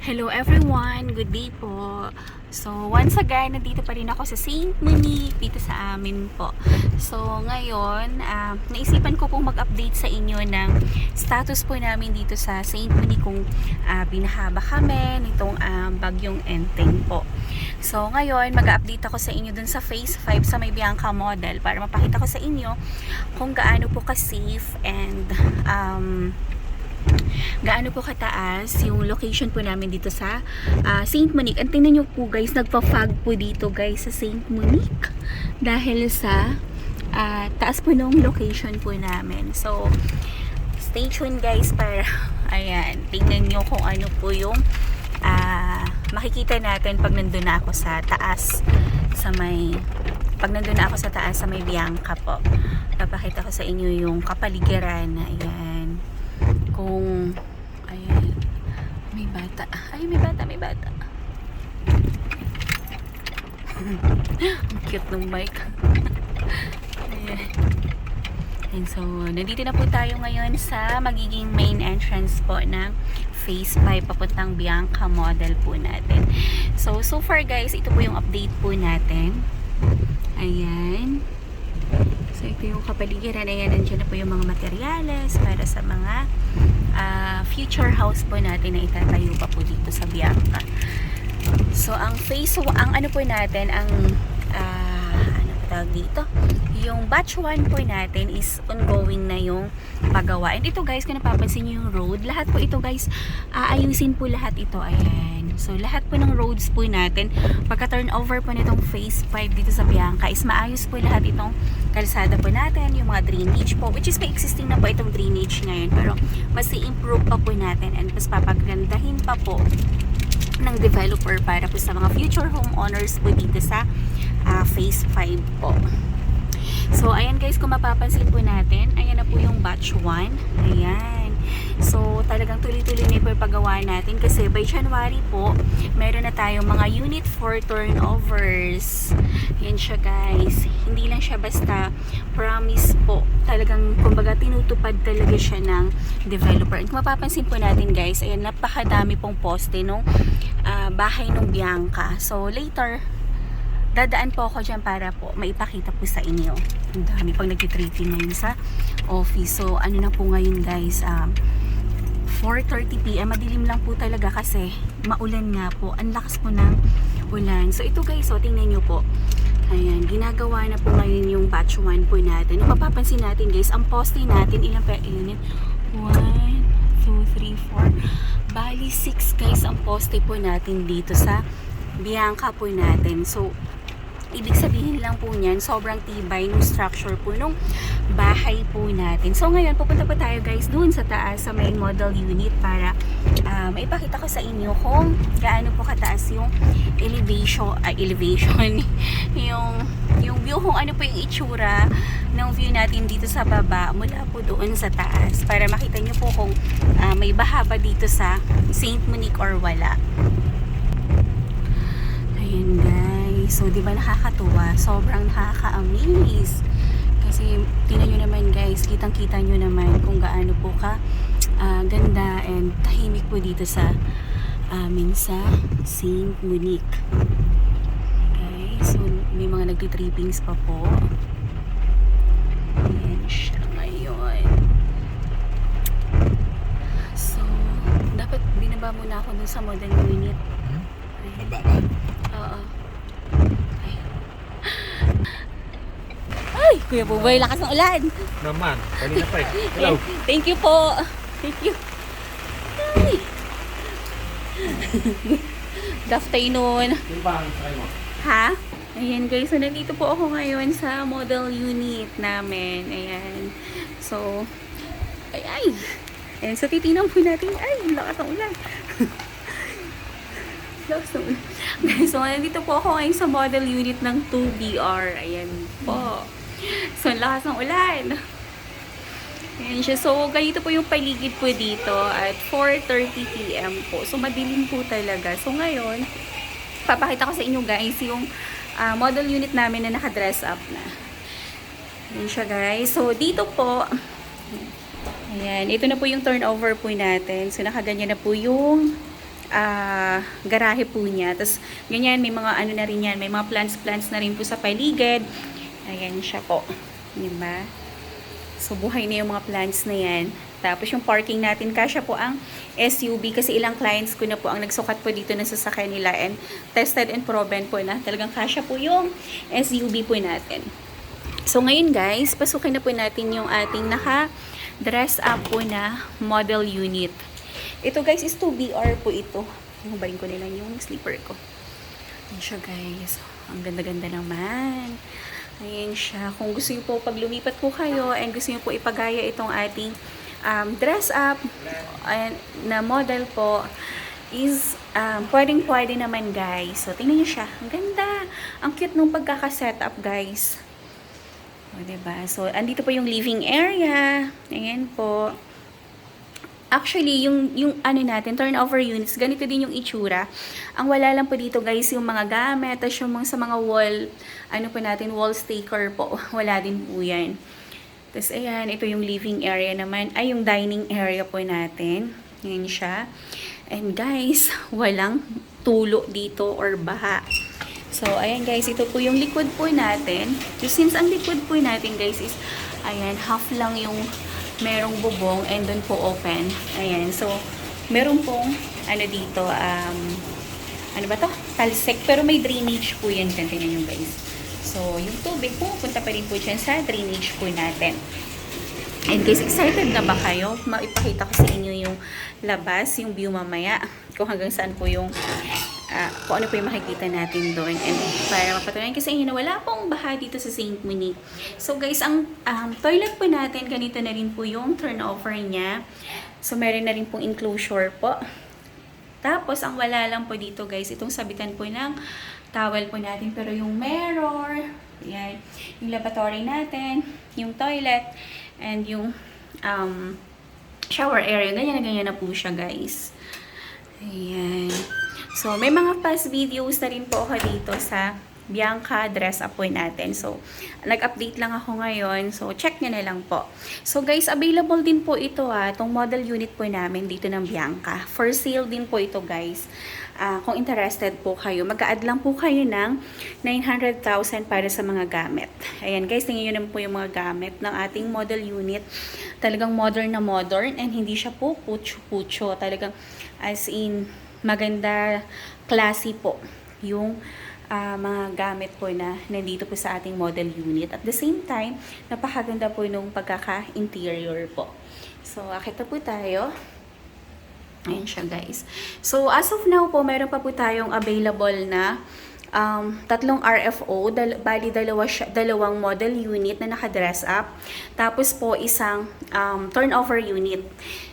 Hello everyone! Good day po! So, once again, nandito pa rin ako sa Saint Monique, dito sa amin po. So, ngayon, naisipan ko pong mag-update sa inyo ng status po namin dito sa Saint Monique kung binahaba kami nitong bagyong Enteng po. So, ngayon, mag-update ako sa inyo dun sa Phase 5 sa may Bianca model para mapakita ko sa inyo kung gaano po ka-safe and gaano po kataas yung location po namin dito sa Saint Monique. And tingnan nyo po guys, nagpa-fog po dito guys sa Saint Monique dahil sa taas po ng location po namin. So, stay tuned guys para ayan, tingnan nyo kung ano po yung makikita natin pag nandun na ako sa taas sa may Bianca po. Papakita ko sa inyo yung kapaligiran na ayan. Kung ayan, may bata. Ay, may bata. Ang cute ng bike. Ayan. And so, nandito na po tayo ngayon sa magiging main entrance po ng Phase 5 papuntang Bianca model po natin. So far guys, ito po yung update po natin. Ayan. So, ito yung kapaligiran. Ayan, nandiyan na po yung mga materyales para sa mga future house po natin na itatayo pa po dito sa Bianca. So, ang ano po natin, ang ano tawag dito? Yung batch 1 po natin is ongoing na yung paggawa. And ito guys, kung napapansin nyo yung road, lahat po ito guys, ayusin po lahat ito. Ayan. So, lahat po ng roads po natin, pagka-turnover po nitong Phase 5 dito sa Bianca, is maayos po lahat itong kalsada po natin, yung mga drainage po, which is may existing na po itong drainage ngayon, pero mas i-improve pa po natin and mas papagandahin pa po ng developer para po sa mga future homeowners po dito sa Phase 5 po. So, ayan guys, kung mapapansin po natin, ayan na po yung batch 1. Ayan. So, talagang tuloy-tuloy na po yung paggawa natin kasi by January po, meron na tayong mga unit for turnovers. Yan siya guys. Hindi lang siya basta promise po. Talagang, kumbaga, tinutupad talaga siya ng developer. And kung mapapansin po natin guys, ayan, napakadami pong poste nung bahay ng Bianca. So, later, dadaan po ako dyan para po maipakita po sa inyo. Ang dami pang nag-tripping ngayon sa office. So, ano na po ngayon guys, 4:30 PM. Madilim lang po talaga kasi maulan nga po. Ang lakas po ng ulan. So, ito guys, so, tingnan nyo po. Ayan, ginagawa na po ngayon yung batch 1 po natin. Kung mapapansin natin guys, ang poste natin, ilang pa unit? 1, 2, 3, 4. Bali, 6 guys ang poste po natin dito sa Bianca po natin. So, ibig sabihin lang po niyan, sobrang tibay ng structure po nung bahay po natin. So, ngayon, pupunta po tayo guys dun sa taas, sa main model unit para maipakita ko sa inyo kung gaano po kataas yung elevation, yung view, kung ano po yung itsura ng view natin dito sa baba mula po doon sa taas para makita nyo po kung may baha ba dito sa Saint Monique or wala. Ayan guys, so diba nakakatuwa, sobrang nakaka-amaze kasi tingnan nyo naman guys, kitang-kita nyo naman kung gaano po ka ganda and tahimik po dito sa amin sa Saint Monique. Okay, so may mga nagtitrippings pa po. Ayan siya ngayon. So, dapat binaba muna ako dun sa modern unit. Baba ba? Oo. Ay, Kuya Buboy, lakas ng ulan. Naman, kanina pa eh. Hello. Thank you po. Thank you. Ay. Good afternoon. Yung ba ang sakay mo? Ha? Ayan guys, so nandito po ako ngayon sa model unit namin. Ayan. So, ay. Ayan, so titingnan po natin. Ay, lakas ng ulan. Guys, so nandito po ako ngayon sa model unit ng 2BR. Ayan po. So, ang lakas ng ulan. Ayan siya. So, ganito po yung paligid po dito at 4:30 PM po. So, madilim po talaga. So, ngayon, papakita ko sa inyo guys yung model unit namin na naka-dress up na. Ayan siya guys. So, dito po, ayan, ito na po yung turnover po natin. So, nakaganyan na po yung garahe po niya. Tapos, ganyan, may mga ano na rin yan. May mga plants na rin po sa paligid. Ayan siya po. Diba? So, buhay na yung mga plants na yan. Tapos, yung parking natin, kasya po ang SUV kasi ilang clients ko na po ang nagsukat po dito ng sasakyan nila and tested and proven po na talagang kasya po yung SUV po natin. So, ngayon guys, pasukin na po natin yung ating naka-dress up po na model unit. Ito guys is 2BR po ito. Barin ko nila yung sleeper ko. Ayan siya guys. Ang ganda-ganda naman. Ayan siya. Kung gusto niyo po pag lumipat po kayo and gusto niyo po ipagaya itong ating dress up na model po is pwedeng-pwede naman guys. So, tingnan niyo siya. Ang ganda. Ang cute nung pagkaka-setup guys. O, diba? So, andito po yung living area. Ayan po. Actually, yung ano natin, turnover units, ganito din yung itsura. Ang wala lang po dito guys, yung mga gamit, at yung mga, sa mga wall, ano po natin, wall sticker po. Wala din po yan. Tapos, ayan, ito yung living area naman. Ay, yung dining area po natin. Yan siya. And guys, walang tulo dito or baha. So, ayan guys, ito po yung likod po natin. So, since ang likod po natin guys is, ayan, half lang yung merong bubong and doon po open. Ayan. So, meron pong ano dito, ano ba to? Talsek. Pero may drainage po yan. Tingnan nyo guys. So, yung tubig po, punta pa rin po dyan sa drainage po natin. And guys, excited na ba kayo? Maipakita ko sa inyo yung labas, yung view mamaya. Kung hanggang saan po yung kung ano po yung makikita natin doon. And para mapatunayan ko sa inyo na wala pong baha dito sa St. Monique. So guys, ang toilet po natin, ganito na rin po yung turnover niya. So meron na rin pong enclosure po. Tapos, ang wala lang po dito guys, itong sabitan po ng towel po natin. Pero yung mirror, yan, yung lavatory natin, yung toilet, and yung shower area, ganyan na ganyan na po siya guys. Ayan. So, may mga past videos na rin po ako dito sa Bianca dress up po natin. So, nag-update lang ako ngayon. So, check nyo na lang po. So, guys, available din po ito itong model unit po namin dito ng Bianca. For sale din po ito, guys. Kung interested po kayo, mag-a-add lang po kayo ng 900,000 para sa mga gamit. Ayan, guys, tingnan nyo naman po yung mga gamit ng ating model unit. Talagang modern na modern and hindi siya po putyo-putyo. Talagang as in maganda, classy po yung mga gamit po na nandito po sa ating model unit. At the same time, napakaganda po yung pagkaka-interior po. So, akit na po tayo. Ayan siya guys. So, as of now po, meron pa po tayong available na tatlong RFO, bali dalawang model unit na naka-dress up. Tapos po isang turnover unit.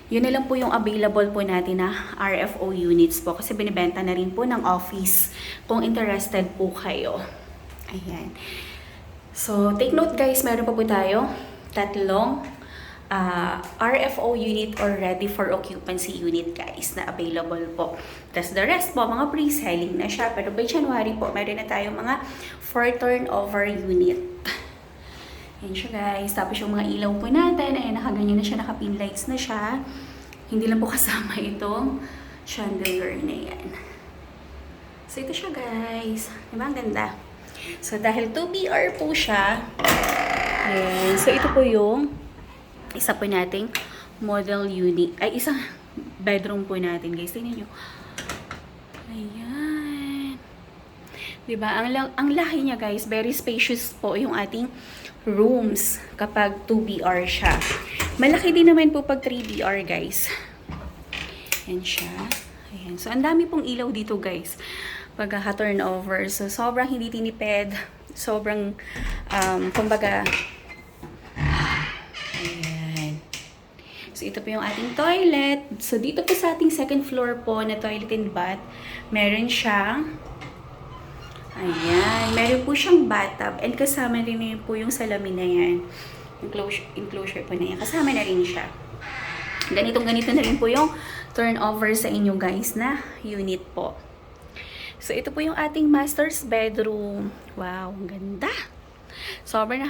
Yun na lang po yung available po natin na RFO units po kasi binibenta na rin po ng office kung interested po kayo. Ayan. So, take note guys, meron pa po tayo tatlong RFO unit or ready for occupancy unit guys na available po. Tapos the rest po, mga pre-selling na siya. Pero by January po, meron na tayong mga 4 turnover unit. Yan siya guys. Tapos yung mga ilaw po natin, ayan, nakaganyan na siya, naka-pin lights na siya. Hindi lang po kasama itong chandelier na yan. So ito siya guys. Diba ang ganda? So dahil 2BR po siya, ayan. So ito po yung isa po nating model unit. Ay, isang bedroom po natin guys. Tingnan nyo. Ayan. Diba? Ang lahi niya guys, very spacious po yung ating rooms kapag 2BR siya. Malaki din naman po pag 3BR guys. Ayan siya. Ayan. So, ang dami pong ilaw dito guys. Pagka-turnover. So, sobrang hindi tinipid. Sobrang, kumbaga, ayan. So, ito po yung ating toilet. So, dito po sa ating second floor po na toilet and bath, meron siyang ayan, meron po siyang bathtub and kasama rin po yung salamin na yan. Enclosure po na yan. Kasama na rin siya. Ganito na rin po yung turnover sa inyo guys na unit po. So, ito po yung ating master's bedroom. Wow, ang ganda. Sobrang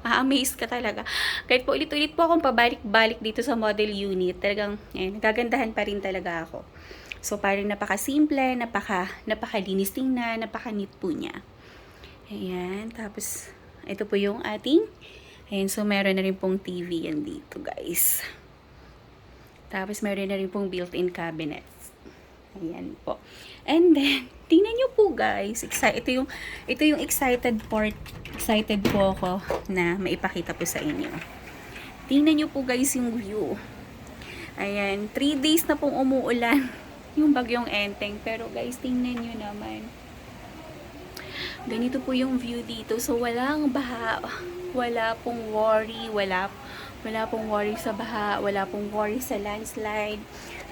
ma-amaze ka talaga. Kahit po ulit-ulit po akong pabalik-balik dito sa model unit. Talagang, ayan, nagagandahan pa rin talaga ako. So, parang napaka-simple, napakalinis tingnan, napaka-neat po niya. Ayan, tapos, ito po yung ating, ayan, so meron na rin pong TV yan dito, guys. Tapos, meron na rin pong built-in cabinets. Ayan po. And then, tingnan nyo po, guys. Ito yung excited part. Excited po ako na maipakita po sa inyo. Tingnan nyo po, guys, yung view. Ayan, 3 days na pong umuulan yung bagyong Enteng. Pero, guys, tingnan nyo naman. Ganito po yung view dito. So, walang baha. Wala pong worry. Wala pong worry sa baha. Wala pong worry sa landslide.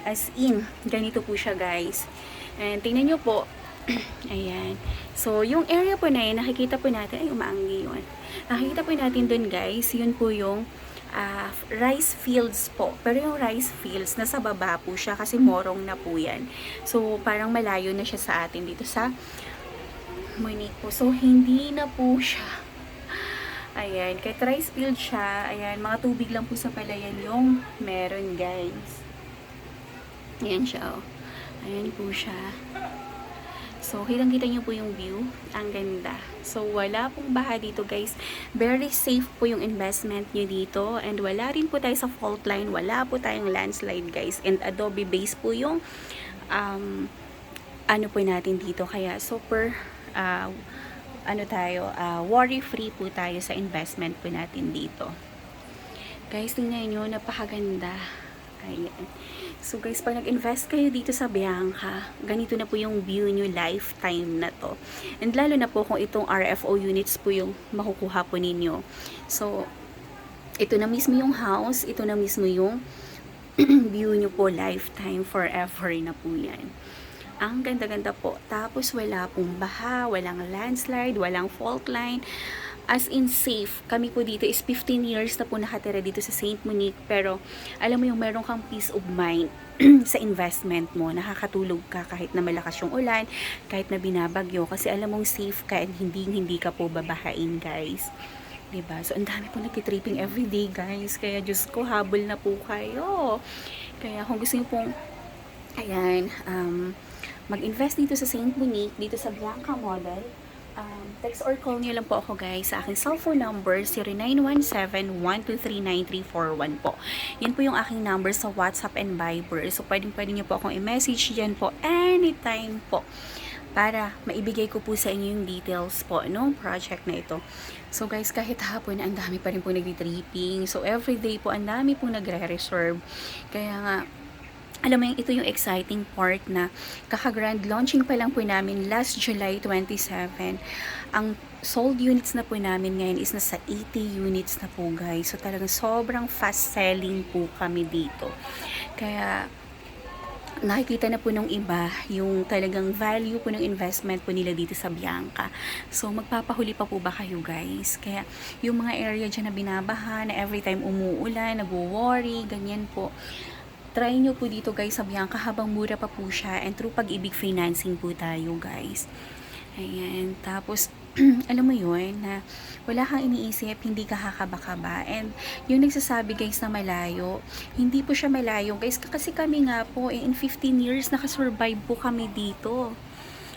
As in, ganito po siya, guys. And tingnan nyo po. Ayan. So, yung area po na yun, nakikita po natin. Ay, umaanggi yun. Nakikita po natin dun, guys. Yun po yung rice fields po. Pero yung rice fields, nasa baba po siya kasi morong na po yan. So, parang malayo na siya sa atin dito sa Monique po. So, hindi na po siya. Ayan, kahit rice field siya, ayan, mga tubig lang po sa palayan yung meron, guys. Ayan siya, oh. Ayan po siya. So, kitang-kita nyo po yung view. Ang ganda. So, wala pong baha dito, guys. Very safe po yung investment nyo dito. And wala rin po tayo sa fault line. Wala po tayong landslide, guys. And adobe base po yung ano po natin dito. Kaya, super worry-free po tayo sa investment po natin dito. Guys, tingnan nyo, napakaganda. Ayan. So guys, pag nag-invest kayo dito sa Bianca, ganito na po yung view nyo lifetime na to. And lalo na po kung itong RFO units po yung makukuha po ninyo. So, ito na mismo yung house, ito na mismo yung view nyo po lifetime, forever na po yan. Ang ganda-ganda po. Tapos wala pong baha, walang landslide, walang fault line. As in safe. Kami po dito is 15 years na po nakatira dito sa St. Monique. Pero alam mo yung meron kang peace of mind sa investment mo. Nakakatulog ka kahit na malakas yung ulan, kahit na binabagyo. Kasi alam mong safe ka and hindi ka po babahain, guys. Diba? So, ang dami po nagtitripping everyday, guys. Kaya, Diyos ko, habol na po kayo. Kaya, kung gusto nyo pong, ayan, mag-invest dito sa St. Monique, dito sa Bianca Model, text or call nyo lang po ako, guys, sa aking cellphone number, 0917-123-9341 po. Yan po yung aking number sa WhatsApp and Viber. So, pwede nyo po akong i-message dyan po anytime po para maibigay ko po sa inyo yung details po no project na ito. So guys, kahit hapon ang dami pa rin po nagti-tripping. So everyday po ang dami po nagre-reserve. Kaya nga, alam mo yung ito yung exciting part na kaka-grand launching pa lang po namin last July 27. Ang sold units na po namin ngayon is nasa 80 units na po, guys. So talagang sobrang fast selling po kami dito. Kaya nakikita na po nung iba yung talagang value po ng investment po nila dito sa Bianca. So, magpapahuli pa po ba kayo, guys? Kaya, yung mga area dyan na binabaha, na every time umuulan, nag-worry, ganyan po. Try nyo po dito, guys, sa Bianca habang mura pa po siya. And through Pag-ibig financing po tayo, guys. Ayan. Tapos, alam mo yun, na wala kang iniisip, hindi ka kakaba-kaba. And yung nagsasabi, guys, na malayo, hindi po siya malayo, guys. Kasi kami nga po, in 15 years, nakasurvive po kami dito.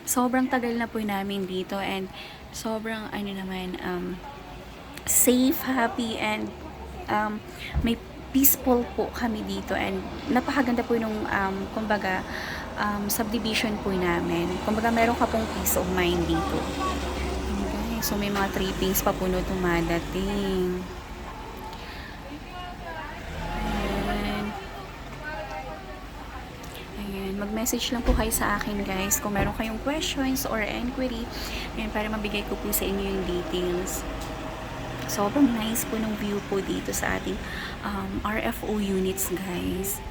Sobrang tagal na po namin dito. And sobrang, safe, happy, and may peaceful po kami dito. And napakaganda po nung, subdivision po namin. Kumbaga, meron ka pong peace of mind dito. So, may mga trippings pa po no dumadating. Ayan. Ayan. Mag-message lang po kayo sa akin, guys, kung meron kayong questions or inquiry. Ayan, para mabigay ko po sa inyo yung details. Sobrang nice po ng view po dito sa ating RFO units, guys.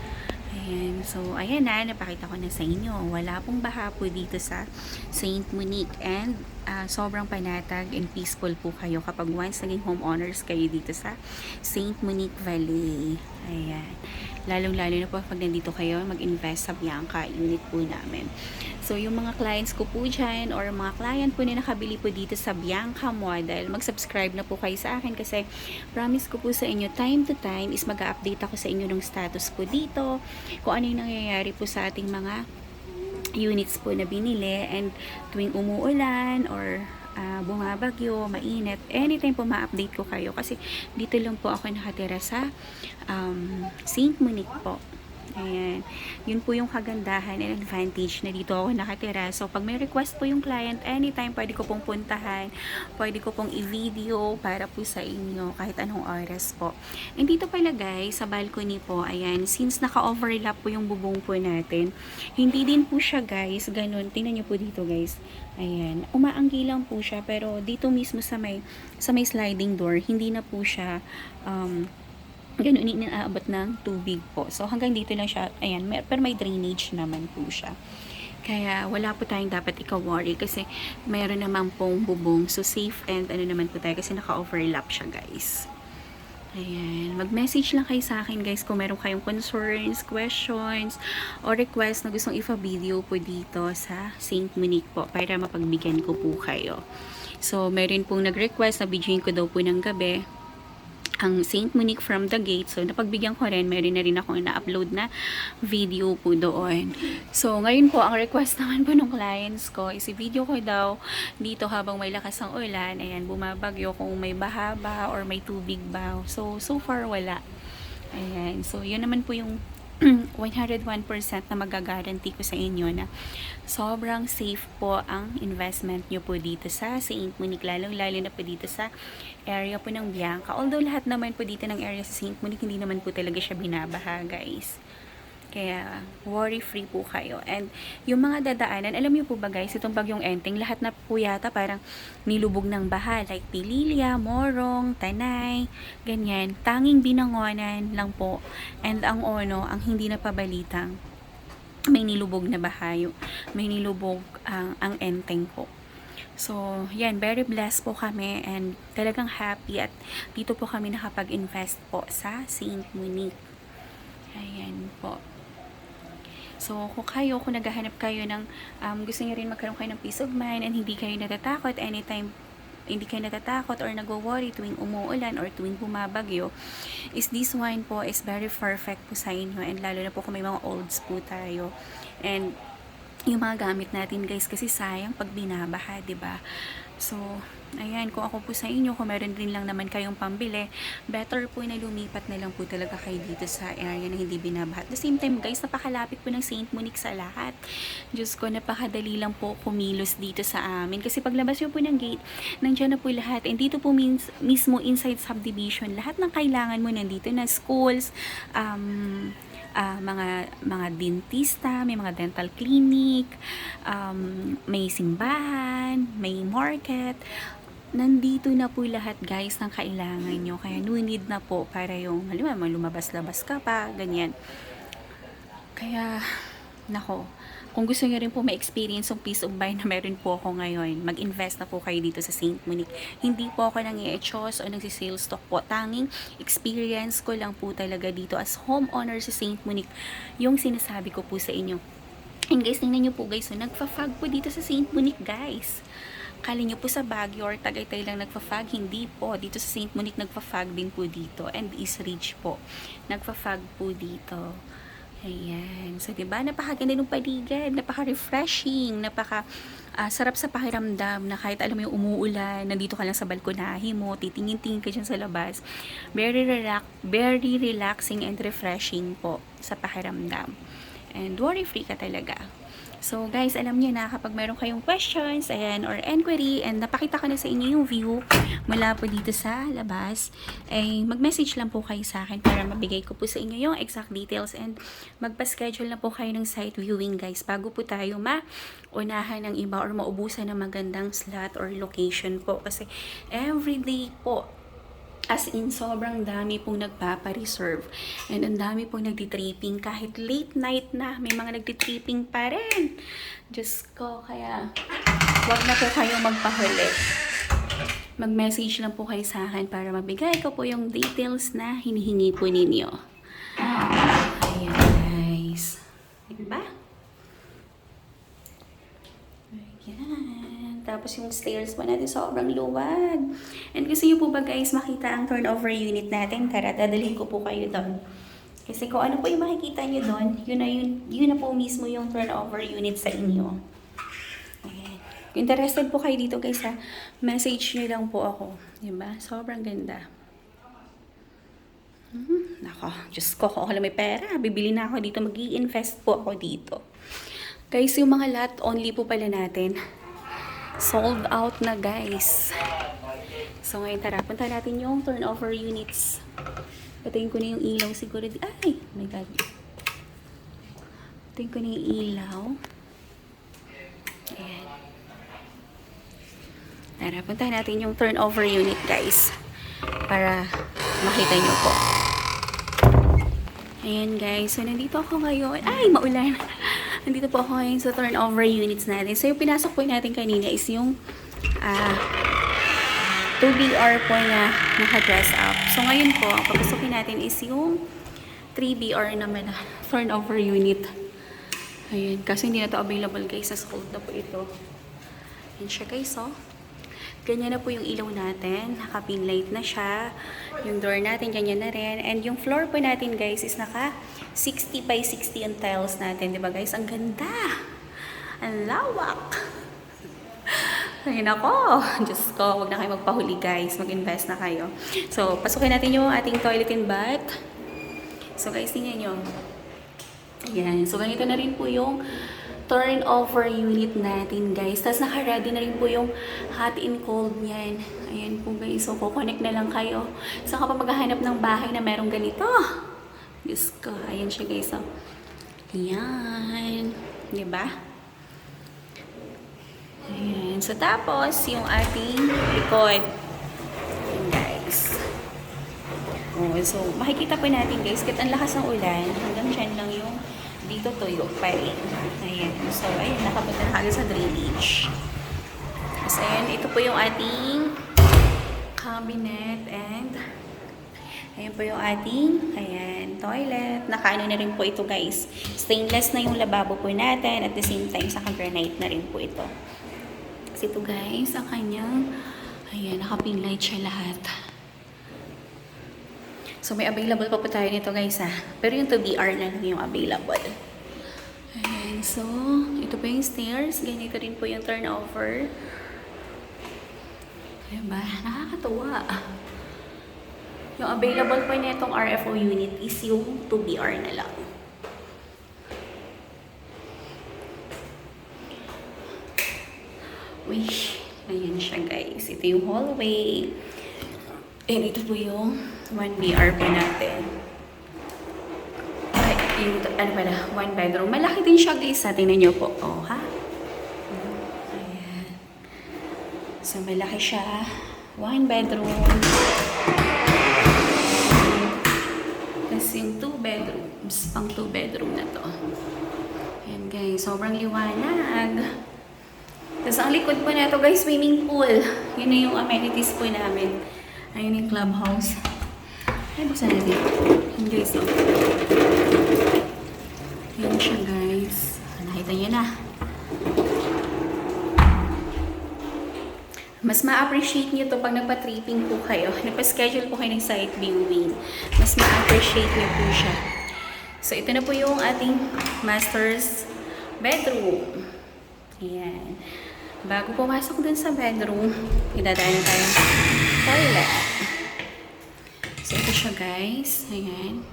Ayan. So, ayan na. Napakita ko na sa inyo. Wala pong baha po dito sa St. Monique. And, sobrang panatag and peaceful po kayo kapag once naging homeowners kayo dito sa St. Monique Valley. Ayan. Lalong-lalo na po pag nandito kayo, mag-invest sa Bianca unit po namin. So, yung mga clients ko po dyan or mga client po na nakabili po dito sa Bianca Model, mag-subscribe na po kayo sa akin kasi promise ko po sa inyo, time to time is mag-update ako sa inyo ng status po dito, kung ano yung nangyayari po sa ating mga units po na binili, and tuwing umuulan or bumabagyo, mainit, anytime po ma-update ko kayo kasi dito lang po ako nakatira sa Saint Monique po. Ayan. Yun po yung kagandahan and advantage na dito ako nakatira. So, pag may request po yung client, anytime pwede ko pong puntahan, pwede ko pong i-video para po sa inyo kahit anong oras po. And dito pala guys, sa balcony po, ayan, since naka-overlap po yung bubong po natin, hindi din po siya guys, ganun. Tingnan nyo po dito guys. Ayan. Umaanggi lang po siya, pero dito mismo sa may sliding door, hindi na po siya, ganun, inaabot ng tubig po. So, hanggang dito lang siya. Ayan, pero may drainage naman po siya. Kaya, wala po tayong dapat ika-worry kasi mayroon naman pong bubong. So, safe and ano naman po tayo kasi naka-overlap siya, guys. Ayan. Mag-message lang kayo sa akin, guys, kung meron kayong concerns, questions, or request na gustong ipa-video po dito sa Saint Monique po para mapagbigyan ko po kayo. So, meron pong nag-request na videoin ko daw po ng gabi ang Saint Monique from the gate. So, napagbigyan ko rin. Meron na rin akong na-upload na video po doon. So, ngayon po, ang request naman po ng clients ko is i-video ko daw dito habang may lakas ng ulan. Ayan, bumabagyo kung may baha ba or may tubig ba. So far, wala. Ayan. So, yun naman po yung 101% na magagaranti ko sa inyo na sobrang safe po ang investment nyo po dito sa Saint Monique, lalo na po dito sa area po ng Bianca. Although lahat naman po dito ng area sa Saint Monique, hindi naman po talaga siya binabaha, guys. Kaya, worry-free po kayo. And, yung mga dadaanan, alam niyo po ba guys, itong bagyong Enteng, lahat na po yata parang nilubog ng baha. Like, Pililya, Morong, Tanay, ganyan. Tanging Binangonan lang po. And ang ang hindi napabalitang, may nilubog na baha. May nilubog ang Enteng po. So, yan, very blessed po kami and talagang happy at dito po kami nakapag-invest po sa Saint Monique. Ayan po. So, kung naghahanap kayo ng, gusto niyo rin magkaroon kayo ng peace of mind and hindi kayo natatakot anytime, hindi kayo natatakot or nagwo-worry tuwing umuulan or tuwing bumabagyo, is this one po is very perfect po sa inyo and lalo na po kung may mga olds po tayo. And, yung mga gamit natin guys, kasi sayang pag binabaha, 'di ba? So, ayan, kung ako po sa inyo, kung meron rin lang naman kayong pambili, better po na lumipat na lang po talaga kayo dito sa area na hindi binabaha. At the same time, guys, napakalapit po ng Saint Monique sa lahat. Diyos ko, napakadali lang po kumilos dito sa amin. Kasi paglabas nyo po ng gate, nandiyan na po lahat. And dito po mismo inside subdivision, lahat ng kailangan mo nandito na schools, mga dentista, may mga dental clinic, may simbahan, may market. Nandito na po lahat guys ng kailangan nyo. Kaya no need na po para yung halimbawa lumabas-labas ka pa, ganyan. Kaya, nako, kung gusto nyo rin po ma-experience yung peace of mind na meron po ako ngayon, mag-invest na po kayo dito sa Saint Monique. Hindi po ako nang-i-echos o nagsi-sales stock po. Tanging experience ko lang po talaga dito as homeowner sa Saint Monique yung sinasabi ko po sa inyo. And guys, tingnan nyo po guys, so nagfa-fog po dito sa Saint Monique guys. Kala nyo po sa Baguio or Tagaytay lang nagfa-fog, hindi po. Dito sa Saint Monique nagfa-fog din po dito. And East Ridge po, nagfa-fog po dito. Ayan. So, diba? Napakaganda ng paligid. Napaka-refreshing. Sarap sa pakiramdam na kahit alam mo yung umuulan, nandito ka lang sa balkonahe mo, titingin-tingin ka dyan sa labas. Very relaxing and refreshing po sa pakiramdam. And worry-free ka talaga. So, guys, alam niyo na kapag meron kayong questions, ayan, or inquiry, and napakita ko na sa inyo yung view mula po dito sa labas, ay mag-message lang po kayo sa akin para mabigay ko po sa inyo yung exact details and magpa-schedule na po kayo ng site viewing, guys, bago po tayo maunahan ng iba or maubusan ng magandang slot or location po. Kasi everyday po, as in, sobrang dami pong nagpapa-reserve. And ang dami pong nagtitripping. Kahit late night na, may mga nagtitripping pa rin. Diyos ko, kaya wag na po kayong magpahuli. Mag-message lang po kayo sa akin para mabigay ko po yung details na hinihingi po ninyo. Ayan, guys. Diba? Ayan. Tapos yung stairs pa natin sobrang luwag. And gusto nyo po ba guys makita ang turnover unit natin? Tara, dadalhin ko po kayo doon. Kasi kung ano po yung makikita nyo doon, yun na po mismo yung turnover unit sa inyo. Ayan. Kung interested po kayo dito guys ha, message nyo lang po ako. Diba? Sobrang ganda. Nako, Diyos ko, kung ako lang may pera, bibili na ako dito, mag-i-invest po ako dito. Guys, yung mga lot only po pala natin, sold out na guys. So ngayon tara, punta natin yung turnover units. Patayin ko na yung ilaw siguro. Ay, oh my God. Patayin ko na yung ilaw. Ayan. Tara, punta natin yung turnover unit guys. Para makita nyo po. Ayan guys, so nandito ako ngayon. Ay, maulan. Nandito po ako ngayon sa turnover units natin. So yung pinasok po natin kanina is yung 2BR po na naka-dress up. So ngayon po, ang papasukin natin is yung 3BR naman na turnover unit. Ayan, kasi hindi na to available guys. Sa sold na po ito. Ayan siya guys, oh. Ganyan na po yung ilaw natin. Naka-pin light na siya. Yung door natin, ganyan na rin. And yung floor po natin, guys, is naka 60 by 60 ang tiles natin. Diba, guys? Ang ganda! Ang lawak! Ayun ako! Diyos ko, huwag na kayo magpahuli, guys. Mag-invest na kayo. So, pasukin natin yung ating toilet and bath. So, guys, tingnan nyo. Ayan. So, ganito na rin po yung turnover unit natin guys. Tapos naka-ready na rin po yung hot and cold niyan. Ayan po guys. So, connect na lang kayo. So, kapag maghahanap ng bahay na merong ganito. Diyos ko. Ayan siya guys. So, ayan. Diba? Ayan. So, tapos, yung ating likod. Ayan guys. Oh, so, makikita po natin guys. Kahit ang lakas ng ulan, hanggang dyan lang yung dito tuyo pa rin. Ayan. So, ayan, nakapunta na kagad sa drainage. So, ayan, ito po yung ating cabinet and ayan po yung ating, ayan, toilet. Nakaano na rin po ito, guys. Stainless na yung lababo po natin. At the same time, sa granite na rin po ito. Kasi ito, guys, ang kanyang, ayan, nakapin light siya lahat. So, may available pa po tayo nito guys ha. Pero yung 2BR na lang yung available. Ayan. So, ito po yung stairs. Ganito rin po yung turnover. Diba? Nakakatuwa. Yung available po nitong RFO unit is yung 2BR na lang. Uy, ayan siya guys. Ito yung hallway. And ito po yung 1BR po natin. Ay, yung, ano pala, 1 bedroom. Malaki din siya guys. Tingnan nyo po. Oh, ha? Ayan. So, malaki siya. 1 bedroom. Tapos yung 2 bedrooms. Pang 2 bedroom na to. Ayan guys. Sobrang liwanag. Tapos ang likod po na to guys, swimming pool. Yun na yung amenities po namin. Ayun yung clubhouse. Ay, buksan natin. Yun guys, oh. Yun siya guys. Nakita nyo na. Mas ma-appreciate nyo to pag nagpa-tripping po kayo. Nagpa-schedule po kayo ng site viewing. Mas ma-appreciate nyo po siya. So, ito na po yung ating master's bedroom. Ayan. Bago pumasok dun sa bedroom, idadaan tayo toilet. So, ito siya guys. Ayan.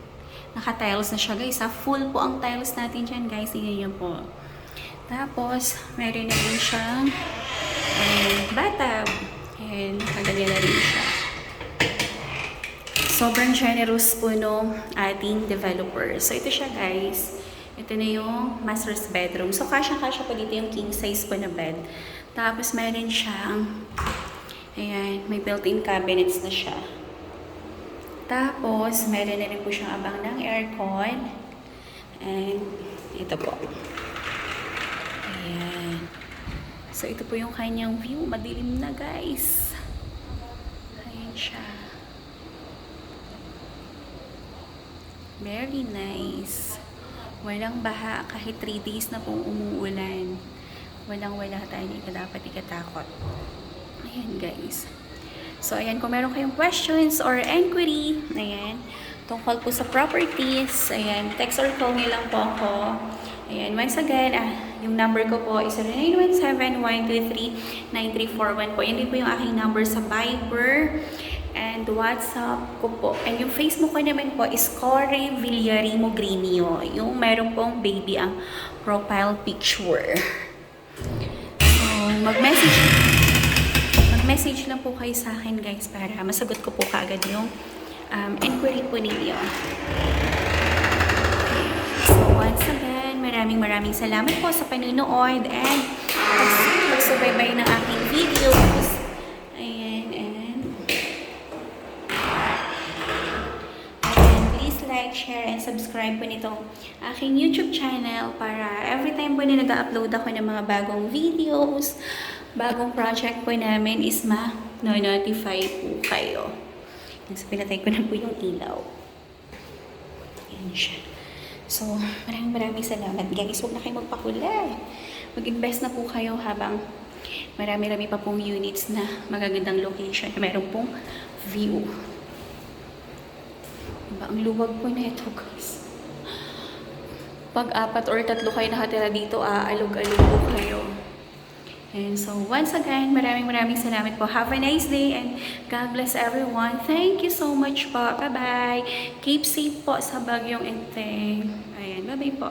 Naka-tiles na siya guys. Full po ang tiles natin dyan guys. Tingnan nyo po. Tapos, meron na rin siyang bathtub. Ayan. Nakaganyan na rin siya. Sobrang generous po nung ating developer. So, ito siya guys. Ito na yung master's bedroom. So, kasya-kasya pa dito yung king size po na bed. Tapos, meron siyang, ayan, may built-in cabinets na siya. Tapos, meron na rin po siyang abang ng aircon. And, ito po. Ayan. So, ito po yung kanyang view. Madilim na, guys. Ayan siya. Very nice. Walang baha kahit 3 days na pong umuulan. Walang-wala tayo, hindi ka dapat ikatakot. Ayan guys. So ayan, kung meron kayong questions or inquiry, ayan, tungkol po sa properties. Ayan, text or call niyo lang po ako. Ayan, once again, yung number ko po is 0917-123-9341 po. Yan din po yung aking number sa Viber and WhatsApp ko po. And yung Facebook ko naman po is Corey Villarimo Gremio. Yung meron pong baby ang profile picture. So, mag-message lang po kayo sa akin guys para masagot ko po kaagad yung inquiry po ninyo. So, once again, maraming salamat po sa panunood and pagsubaybay ng aking videos. Ayan, and please like, share, and subscribe po nitong aking YouTube channel para every time po na nag-upload ako ng mga bagong videos, bagong project po namin is ma-notify po kayo. So, pinatay ko na po yung ilaw. Ayan siya. So, maraming salamat guys. Huwag na kayo magpakulay. Mag-invest na po kayo habang marami-rami pa pong units na magagandang location. Meron pong view. Diba? Ang luwag po na ito guys. Pag 4 or 3 kayo nakatira dito, aalog-alog po kayo. And so, once again, maraming salamat po. Have a nice day and God bless everyone. Thank you so much po. Bye-bye. Keep safe po sa bagyong Enteng. Ayan, bye-bye po.